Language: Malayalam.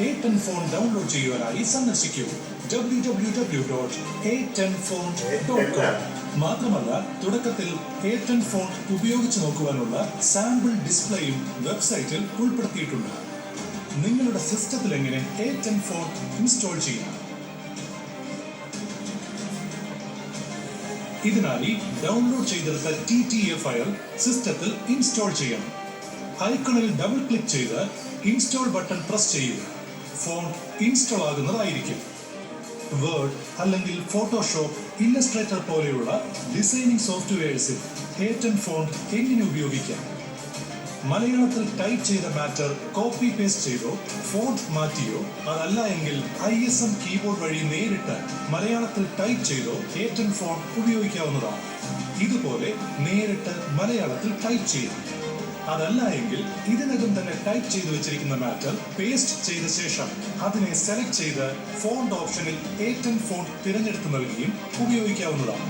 A10 ഫോൺ ഡൗൺലോഡ് ചെയ്യുവാനായി സന്ദർശിക്കൂ www.a10phone.com. മാത്രമല്ല, തുടക്കത്തിൽ A10 ഫോൺ ഉപയോഗിച്ച് നോക്കുവാനുള്ള സാമ്പിൾ ഡിസ്പ്ലേയും വെബ്സൈറ്റിൽ ഉൾപ്പെടുത്തിയിട്ടുണ്ട്. നിങ്ങളുടെ സിസ്റ്റത്തിൽ എങ്ങനെ A10 ഫോൺ ഇൻസ്റ്റാൾ ചെയ്യാം? ഇതിനായി ഡൗൺലോഡ് ചെയ്തെടുത്ത TTF ഫയൽ സിസ്റ്റത്തിൽ ഇൻസ്റ്റാൾ ചെയ്യണം. ഐക്കണിൽ ഡബിൾ ക്ലിക്ക് ചെയ്ത് ഇൻസ്റ്റാൾ ബട്ടൺ പ്രസ് ചെയ്യുക. ഫോൺ ഇൻസ്റ്റാൾ ആകുന്നതായിരിക്കും. വേർഡ് അല്ലെങ്കിൽ ഫോട്ടോഷോപ്പ്, ഇല്ലസ്ട്രേറ്റർ പോലെയുള്ള ഡിസൈനിങ് സോഫ്റ്റ്വെയർസിൽ A10 ഫോൺ എങ്ങനെ ഉപയോഗിക്കാം? മലയാളത്തിൽ ടൈപ്പ് ചെയ്ത മാറ്റർ കോപ്പി പേസ്റ്റ് ചെയ്തോ ഫോണ്ട് മാറ്റിയോ, അതല്ല എങ്കിൽ ISM കീബോർഡ് വഴി നേരിട്ട് മലയാളത്തിൽ ടൈപ്പ് ചെയ്തോ A10 ഫോൺ ഉപയോഗിക്കാവുന്നതാണ്. ഇതുപോലെ നേരിട്ട് മലയാളത്തിൽ ടൈപ്പ് ചെയ്യാം. അതല്ല എങ്കിൽ ഇതിനകം തന്നെ ടൈപ്പ് ചെയ്തു വെച്ചിരിക്കുന്ന മാറ്റർ പേസ്റ്റ് ചെയ്ത ശേഷം അതിനെ സെലക്ട് ചെയ്ത് ഫോണ്ട് ഓപ്ഷനിൽ A10 ഫോൺ തിരഞ്ഞെടുത്ത് നൽകുകയും ഉപയോഗിക്കാവുന്നതാണ്.